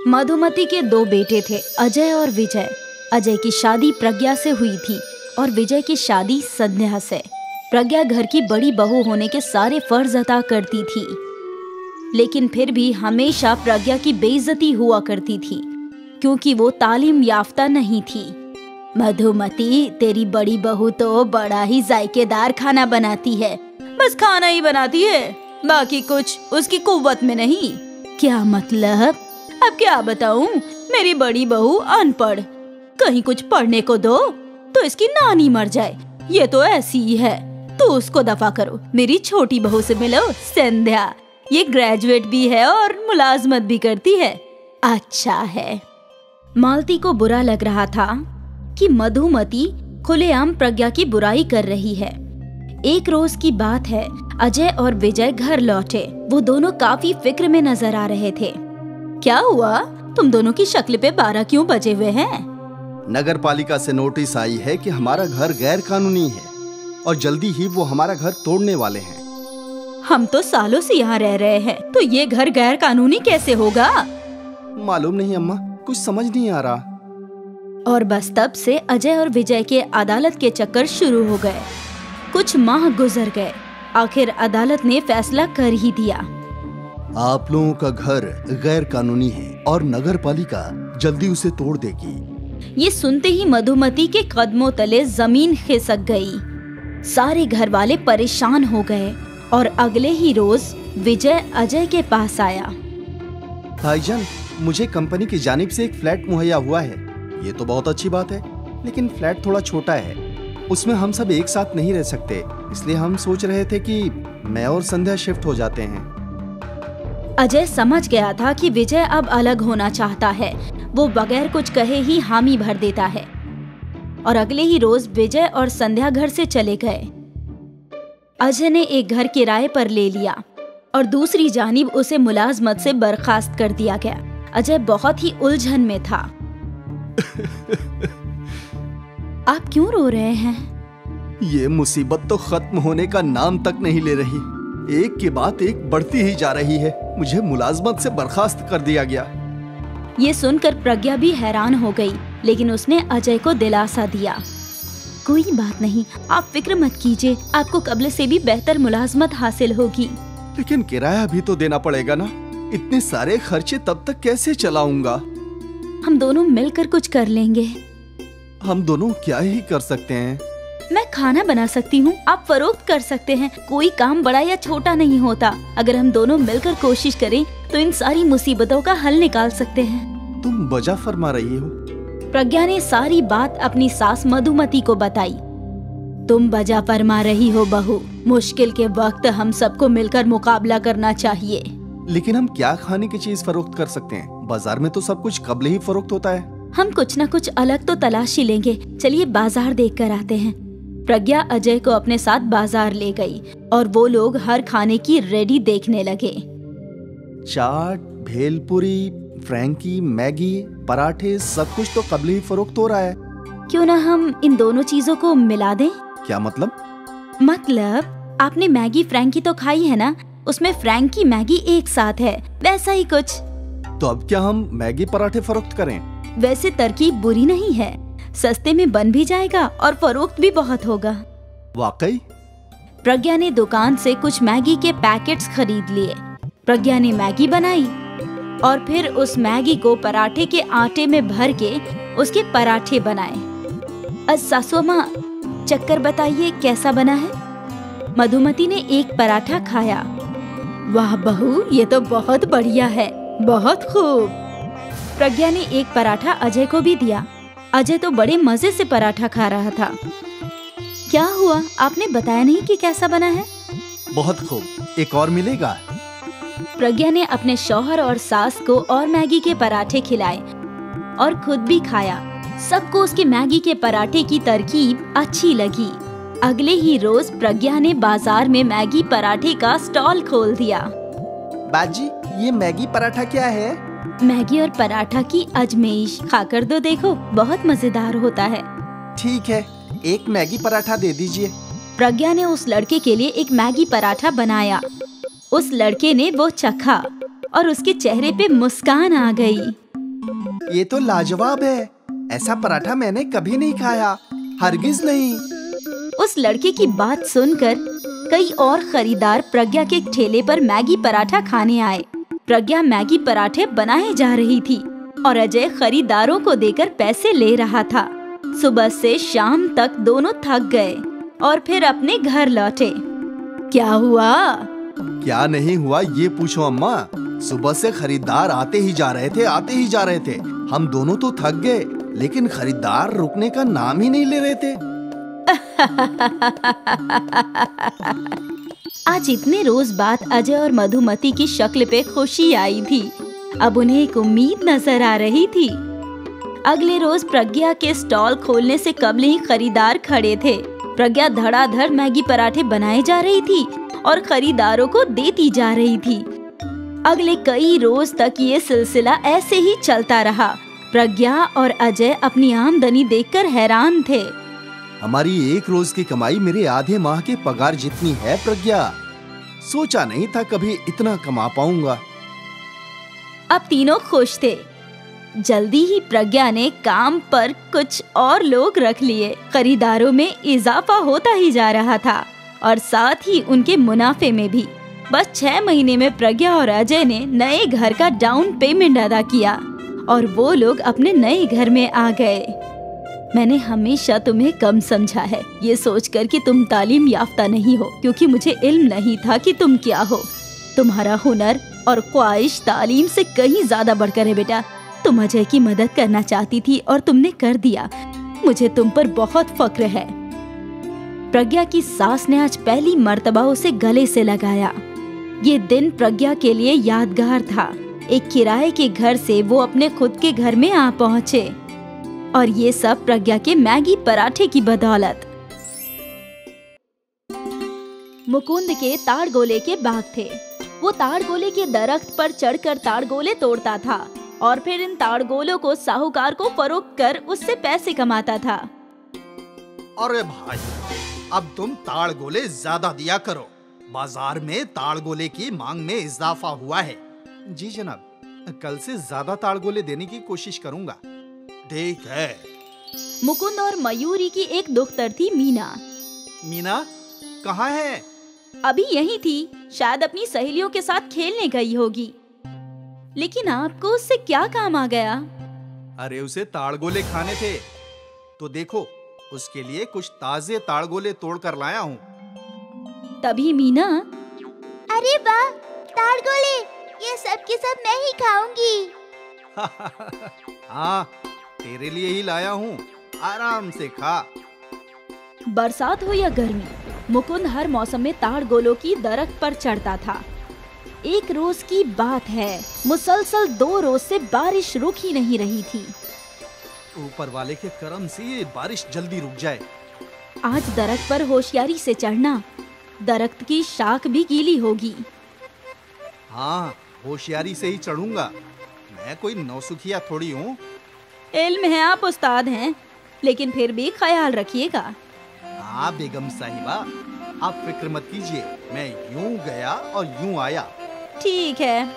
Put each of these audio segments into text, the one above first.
मधुमती के दो बेटे थे, अजय और विजय। अजय की शादी प्रज्ञा से हुई थी और विजय की शादी संध्या से। प्रज्ञा घर की बड़ी बहू होने के सारे फर्ज अदा करती थी, लेकिन फिर भी हमेशा प्रज्ञा की बेइज्जती हुआ करती थी क्योंकि वो तालीम याफ्ता नहीं थी। मधुमती, तेरी बड़ी बहू तो बड़ा ही जायकेदार खाना बनाती है, बस खाना ही बनाती है, बाकी कुछ उसकी कुव्वत में नहीं। क्या मतलब? अब क्या बताऊं, मेरी बड़ी बहू अनपढ़, कहीं कुछ पढ़ने को दो तो इसकी नानी मर जाए, ये तो ऐसी ही है। तो उसको दफा करो, मेरी छोटी बहू से मिलो, संध्या। ये ग्रेजुएट भी है और मुलाजमत भी करती है। अच्छा है। मालती को बुरा लग रहा था कि मधुमती खुलेआम प्रज्ञा की बुराई कर रही है। एक रोज की बात है, अजय और विजय घर लौटे। वो दोनों काफी फिक्र में नजर आ रहे थे। क्या हुआ? तुम दोनों की शक्ल पे 12 क्यों बजे हुए हैं? नगर पालिका से नोटिस आई है कि हमारा घर गैर कानूनी है और जल्दी ही वो हमारा घर तोड़ने वाले हैं। हम तो सालों से यहाँ रह रहे हैं, तो ये घर गैर कानूनी कैसे होगा? मालूम नहीं अम्मा, कुछ समझ नहीं आ रहा। और बस तब से अजय और विजय के अदालत के चक्कर शुरू हो गए। कुछ माह गुजर गए, आखिर अदालत ने फैसला कर ही दिया। आप लोगों का घर गैर कानूनी है और नगर पालिका जल्दी उसे तोड़ देगी। ये सुनते ही मधुमती के कदमों तले जमीन खिसक गई। सारे घर वाले परेशान हो गए और अगले ही रोज विजय अजय के पास आया। भाईजान, मुझे कंपनी की जानिब से एक फ्लैट मुहैया हुआ है। ये तो बहुत अच्छी बात है, लेकिन फ्लैट थोड़ा छोटा है, उसमें हम सब एक साथ नहीं रह सकते, इसलिए हम सोच रहे थे कि मैं और संध्या शिफ्ट हो जाते हैं। अजय समझ गया था कि विजय अब अलग होना चाहता है। वो बगैर कुछ कहे ही हामी भर देता है और अगले ही रोज विजय और संध्या घर से चले गए। अजय ने एक घर किराए पर ले लिया और दूसरी जानिब उसे मुलाजमत से बर्खास्त कर दिया गया। अजय बहुत ही उलझन में था। आप क्यों रो रहे हैं? ये मुसीबत तो खत्म होने का नाम तक नहीं ले रही, एक के बाद एक बढ़ती ही जा रही है। मुझे मुलाजमत से बर्खास्त कर दिया गया। ये सुनकर प्रज्ञा भी हैरान हो गई, लेकिन उसने अजय को दिलासा दिया। कोई बात नहीं, आप फिक्र मत कीजिए, आपको कब्ल से भी बेहतर मुलाजमत हासिल होगी। लेकिन किराया भी तो देना पड़ेगा ना, इतने सारे खर्चे तब तक कैसे चलाऊंगा? हम दोनों मिलकर कुछ कर लेंगे। हम दोनों क्या ही कर सकते हैं? मैं खाना बना सकती हूँ, आप फरोख्त कर सकते हैं। कोई काम बड़ा या छोटा नहीं होता। अगर हम दोनों मिलकर कोशिश करें तो इन सारी मुसीबतों का हल निकाल सकते हैं। तुम वजह फरमा रही हो। प्रज्ञा ने सारी बात अपनी सास मधुमती को बताई। तुम वजह फरमा रही हो बहू, मुश्किल के वक्त हम सबको मिलकर मुकाबला करना चाहिए। लेकिन हम क्या खाने की चीज फरोख्त कर सकते हैं? बाजार में तो सब कुछ कब्ल ही फरोख्त होता है। हम कुछ न कुछ अलग तो तलाश ही लेंगे। चलिए बाजार देख कर आते हैं। प्रज्ञा अजय को अपने साथ बाजार ले गई और वो लोग हर खाने की रेडी देखने लगे। चाट, भेलपुरी, फ्रैंकी, मैगी, पराठे, सब कुछ तो कब्ल ही फरोख्त हो रहा है। क्यों ना हम इन दोनों चीजों को मिला दें? क्या मतलब? मतलब आपने मैगी फ्रैंकी तो खाई है ना, उसमें फ्रैंकी मैगी एक साथ है, वैसा ही कुछ। तो अब क्या हम मैगी पराठे फरोख्त करें? वैसे तरकीब बुरी नहीं है, सस्ते में बन भी जाएगा और फरोख्त भी बहुत होगा। वाकई? प्रज्ञा ने दुकान से कुछ मैगी के पैकेट्स खरीद लिए। प्रज्ञा ने मैगी बनाई और फिर उस मैगी को पराठे के आटे में भर के उसके पराठे बनाए। सासू माँ, चक्कर बताइए कैसा बना है? मधुमती ने एक पराठा खाया। वाह बहू, ये तो बहुत बढ़िया है, बहुत खूब। प्रज्ञा ने एक पराठा अजय को भी दिया। अजय तो बड़े मजे से पराठा खा रहा था। क्या हुआ, आपने बताया नहीं कि कैसा बना है? बहुत खूब, एक और मिलेगा? प्रज्ञा ने अपने शौहर और सास को और मैगी के पराठे खिलाए और खुद भी खाया। सबको उसके मैगी के पराठे की तरकीब अच्छी लगी। अगले ही रोज प्रज्ञा ने बाजार में मैगी पराठे का स्टॉल खोल दिया। बाजी, ये मैगी पराठा क्या है? मैगी और पराठा की अजमेइश, खाकर तो देखो, बहुत मजेदार होता है। ठीक है, एक मैगी पराठा दे दीजिए। प्रज्ञा ने उस लड़के के लिए एक मैगी पराठा बनाया। उस लड़के ने वो चखा और उसके चेहरे पे मुस्कान आ गई। ये तो लाजवाब है। ऐसा पराठा मैंने कभी नहीं खाया, हरगिज नहीं। उस लड़के की बात सुनकर कई और खरीदार प्रज्ञा के ठेले पर मैगी पराठा खाने आए। प्रज्ञा मैगी पराठे बनाए जा रही थी और अजय खरीदारों को देकर पैसे ले रहा था। सुबह से शाम तक दोनों थक गए और फिर अपने घर लौटे। क्या हुआ? क्या नहीं हुआ ये पूछो अम्मा। सुबह से खरीदार आते ही जा रहे थे। हम दोनों तो थक गए, लेकिन खरीदार रुकने का नाम ही नहीं ले रहे थे। आज इतने रोज बाद अजय और मधुमती की शक्ल पे खुशी आई थी। अब उन्हें एक उम्मीद नजर आ रही थी। अगले रोज प्रज्ञा के स्टॉल खोलने से कबल ही खरीदार खड़े थे। प्रज्ञा धड़ाधड़ मैगी पराठे बनाए जा रही थी और खरीदारों को देती जा रही थी। अगले कई रोज तक ये सिलसिला ऐसे ही चलता रहा। प्रज्ञा और अजय अपनी आमदनी देखकर हैरान थे। हमारी एक रोज की कमाई मेरे आधे माह के पगार जितनी है प्रज्ञा। सोचा नहीं था कभी इतना कमा पाऊंगा। अब तीनों खुश थे। जल्दी ही प्रज्ञा ने काम पर कुछ और लोग रख लिए। खरीदारों में इजाफा होता ही जा रहा था और साथ ही उनके मुनाफे में भी। बस 6 महीने में प्रज्ञा और अजय ने नए घर का डाउन पेमेंट अदा किया और वो लोग अपने नए घर में आ गए। मैंने हमेशा तुम्हें कम समझा है, ये सोचकर कि तुम तालीम याफ्ता नहीं हो, क्योंकि मुझे इल्म नहीं था कि तुम क्या हो। तुम्हारा हुनर और ख्वाहिश तालीम से कहीं ज्यादा बढ़कर है बेटा। तुम अजय की मदद करना चाहती थी और तुमने कर दिया। मुझे तुम पर बहुत फक्र है। प्रज्ञा की सास ने आज पहली मर्तबा उसे गले से लगाया। ये दिन प्रज्ञा के लिए यादगार था। एक किराए के घर से वो अपने खुद के घर में आ पहुँचे और ये सब प्रज्ञा के मैगी पराठे की बदौलत। मुकुंद के ताड़गोले के बाग थे। वो ताड़गोले के दरख्त पर चढ़कर ताड़गोले तोड़ता था और फिर इन ताड़गोलों को साहूकार को फरोख्त कर उससे पैसे कमाता था। अरे भाई, अब तुम ताड़गोले ज्यादा दिया करो। बाजार में ताड़गोले की मांग में इजाफा हुआ है। जी जनाब, कल से ज्यादा ताड़गोले देने की कोशिश करूंगा। ठीक है। मुकुंद और मयूरी की एक दुख्तर थी मीना। मीना कहाँ है? अभी यही थी, शायद अपनी सहेलियों के साथ खेलने गई होगी। लेकिन आपको उससे क्या काम आ गया? अरे उसे ताड़गोले खाने थे, तो देखो उसके लिए कुछ ताजे ताड़गोले तोड़ कर लाया हूँ। तभी मीना, अरे वाह, ताड़गोले, ये सब के सब मैं ही खाऊंगी। हाँ, तेरे लिए ही लाया हूँ, आराम से खा। बरसात हो या गर्मी, मुकुंद हर मौसम में ताड़गोलों की दरख्त पर चढ़ता था। एक रोज की बात है, मुसलसल 2 रोज से बारिश रुक ही नहीं रही थी। ऊपर वाले के करम से ये बारिश जल्दी रुक जाए। आज दरख्त पर होशियारी से चढ़ना, दरख्त की शाख भी गीली होगी। हाँ, होशियारी से ही चढ़ूंगा। मैं कोई नौसुखिया थोड़ी हूँ। इल्म है आप उस्ताद हैं, लेकिन फिर भी ख्याल रखिएगा। हाँ बेगम साहिबा, आप फिक्र मत कीजिए, मैं यूं गया और यूं आया। ठीक है।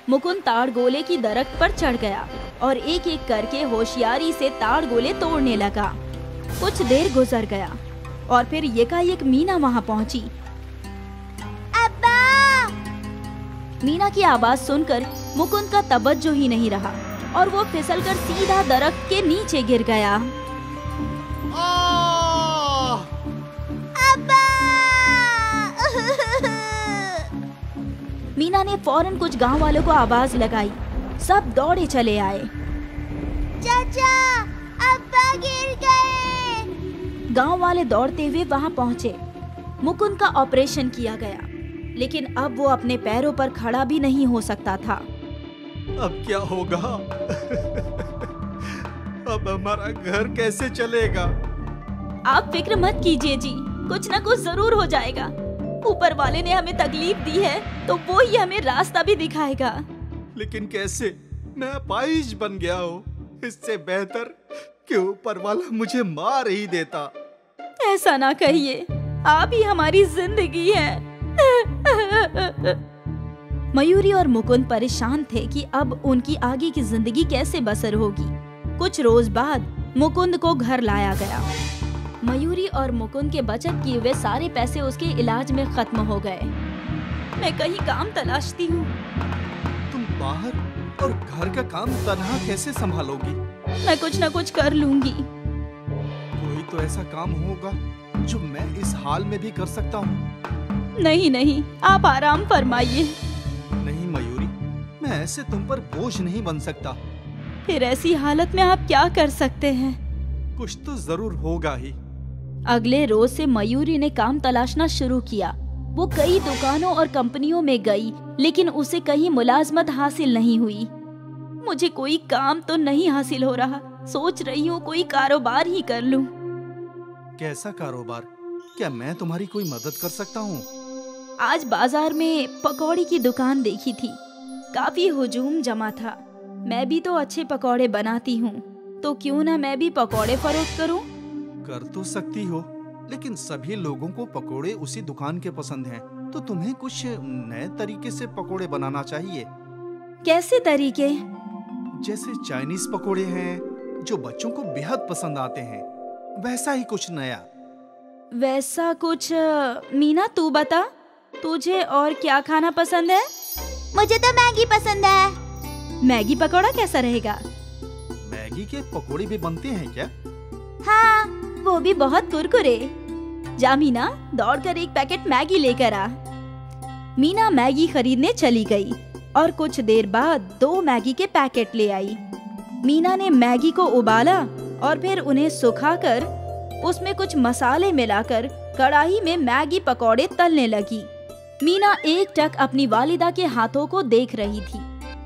मुकुंद ताड़गोले की दरख्त पर चढ़ गया और एक एक करके होशियारी से ताड़गोले तोड़ने लगा। कुछ देर गुजर गया और फिर एकाएक मीना वहाँ पहुँची। अब्बा! मीना की आवाज सुनकर मुकुंद का तवज्जो ही नहीं रहा और वो फिसलकर सीधा दरख्त के नीचे गिर गया। मीना ने फौरन कुछ गांव वालों को आवाज लगाई। सब दौड़े चले आए। चाचा, अब्बा गिर गए। गांव वाले दौड़ते हुए वहां पहुंचे। मुकुंद का ऑपरेशन किया गया, लेकिन अब वो अपने पैरों पर खड़ा भी नहीं हो सकता था। अब क्या होगा? अब हमारा घर कैसे चलेगा? आप फिक्र मत कीजिए जी, कुछ न कुछ जरूर हो जाएगा। ऊपर वाले ने हमें तकलीफ दी है तो वो ही हमें रास्ता भी दिखाएगा। लेकिन कैसे? मैं अपाहिज बन गया हूँ। इससे बेहतर कि ऊपर वाला मुझे मार ही देता। ऐसा ना कहिए, आप ही हमारी जिंदगी है। मयूरी और मुकुंद परेशान थे कि अब उनकी आगे की जिंदगी कैसे बसर होगी। कुछ रोज बाद मुकुंद को घर लाया गया। मयूरी और मुकुंद के बचत किए हुए सारे पैसे उसके इलाज में खत्म हो गए। मैं कहीं काम तलाशती हूँ। तुम बाहर और घर का काम तन्हा कैसे संभालोगी? मैं कुछ न कुछ कर लूंगी। कोई तो ऐसा काम होगा जो मैं इस हाल में भी कर सकता हूँ। नहीं नहीं, आप आराम फरमाइए। नहीं मयूरी, मैं ऐसे तुम पर बोझ नहीं बन सकता। फिर ऐसी हालत में आप क्या कर सकते हैं? कुछ तो जरूर होगा ही। अगले रोज से मयूरी ने काम तलाशना शुरू किया। वो कई दुकानों और कंपनियों में गई, लेकिन उसे कहीं मुलाजमत हासिल नहीं हुई। मुझे कोई काम तो नहीं हासिल हो रहा। सोच रही हूँ कोई कारोबार ही कर लूं। कैसा कारोबार? क्या मैं तुम्हारी कोई मदद कर सकता हूँ? आज बाजार में पकौड़ी की दुकान देखी थी। काफी हुजूम जमा था। मैं भी तो अच्छे पकौड़े बनाती हूँ, तो क्यों ना मैं भी पकौड़े फरोख्त करूँ। कर तो सकती हो, लेकिन सभी लोगों को पकोड़े उसी दुकान के पसंद हैं, तो तुम्हें कुछ नए तरीके से पकोड़े बनाना चाहिए। कैसे तरीके? जैसे चाइनीज पकोड़े हैं जो बच्चों को बेहद पसंद आते हैं, वैसा ही कुछ नया। वैसा कुछ? मीना तू बता, तुझे और क्या खाना पसंद है? मुझे तो मैगी पसंद है। मैगी पकौड़ा कैसा रहेगा? मैगी के पकोड़े भी बनते हैं क्या? हाँ, वो भी बहुत कुरकुरे। जा मीना, दौड़कर एक पैकेट मैगी लेकर आ। मीना मैगी खरीदने चली गई और कुछ देर बाद 2 मैगी के पैकेट ले आई। मीना ने मैगी को उबाला और फिर उन्हें सुखाकर उसमें कुछ मसाले मिलाकर कढ़ाई में मैगी पकौड़े तलने लगी। मीना एकटक अपनी वालिदा के हाथों को देख रही थी।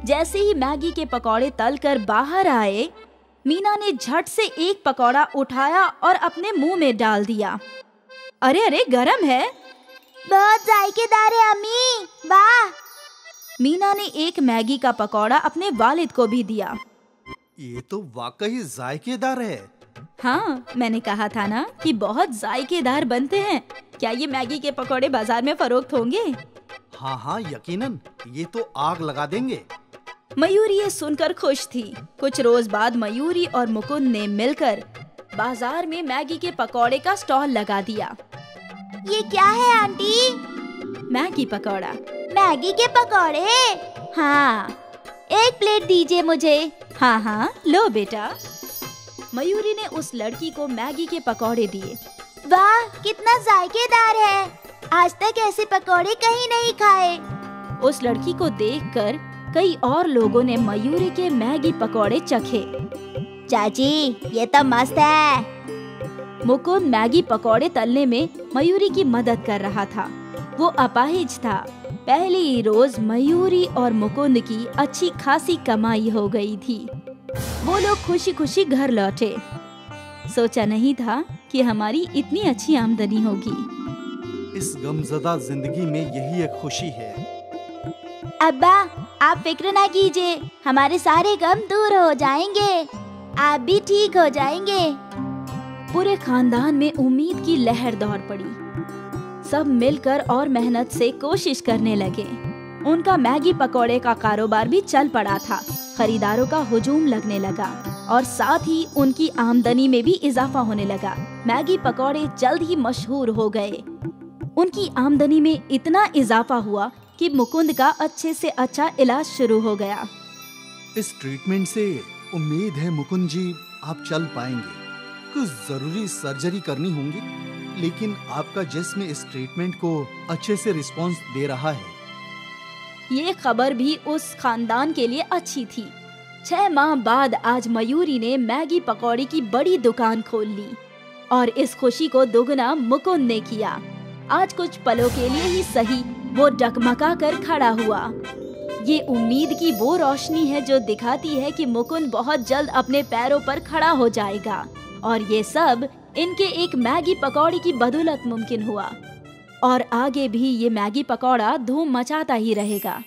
जैसे ही मैगी के पकौड़े तलकर बाहर आए, मीना ने झट से एक पकौड़ा उठाया और अपने मुंह में डाल दिया। अरे अरे, गरम है। बहुत जायकेदार है अम्मी, वाह। मीना ने एक मैगी का पकौड़ा अपने वालिद को भी दिया। ये तो वाकई जायकेदार है। हाँ, मैंने कहा था ना कि बहुत जायकेदार बनते हैं। क्या ये मैगी के पकौड़े बाजार में फरोख्त होंगे? हाँ हाँ, यकीनन, ये तो आग लगा देंगे। मयूरी ये सुनकर खुश थी। कुछ रोज बाद मयूरी और मुकुंद ने मिलकर बाजार में मैगी के पकौड़े का स्टॉल लगा दिया। ये क्या है आंटी? मैगी पकौड़ा। मैगी के पकौड़े? हाँ, 1 प्लेट दीजिए मुझे। हाँ हाँ, लो बेटा। मयूरी ने उस लड़की को मैगी के पकौड़े दिए। वाह, कितना जायकेदार है। आज तक ऐसे पकौड़े कहीं नहीं खाए। उस लड़की को देखकर कई और लोगों ने मयूरी के मैगी पकौड़े चखे। चाची, ये तो मस्त है। मुकुंद मैगी पकौड़े तलने में मयूरी की मदद कर रहा था। वो अपाहिज था। पहले ही रोज मयूरी और मुकुंद की अच्छी खासी कमाई हो गई थी। वो लोग खुशी खुशी घर लौटे। सोचा नहीं था कि हमारी इतनी अच्छी आमदनी होगी। इस गमज़दा जिंदगी में यही एक खुशी है। अब्बा, आप फिक्र ना कीजिए, हमारे सारे गम दूर हो जाएंगे। आप भी ठीक हो जाएंगे। पूरे खानदान में उम्मीद की लहर दौड़ पड़ी। सब मिलकर और मेहनत से कोशिश करने लगे। उनका मैगी पकौड़े का कारोबार भी चल पड़ा था। खरीदारों का हुजूम लगने लगा और साथ ही उनकी आमदनी में भी इजाफा होने लगा। मैगी पकौड़े जल्द ही मशहूर हो गए। उनकी आमदनी में इतना इजाफा हुआ कि मुकुंद का अच्छे से अच्छा इलाज शुरू हो गया। इस ट्रीटमेंट से उम्मीद है मुकुंद जी आप चल पाएंगे। कुछ जरूरी सर्जरी करनी होंगी, लेकिन आपका जिस्म इस ट्रीटमेंट को अच्छे से रिस्पॉन्स दे रहा है। ये खबर भी उस खानदान के लिए अच्छी थी। 6 माह बाद आज मयूरी ने मैगी पकौड़ी की बड़ी दुकान खोल ली और इस खुशी को दोगुना मुकुंद ने किया। आज कुछ पलों के लिए ही सही, वो डगमगा कर खड़ा हुआ। ये उम्मीद की वो रोशनी है जो दिखाती है कि मुकुंद बहुत जल्द अपने पैरों पर खड़ा हो जाएगा। और ये सब इनके एक मैगी पकौड़ी की बदौलत मुमकिन हुआ। और आगे भी ये मैगी पकौड़ा धूम मचाता ही रहेगा।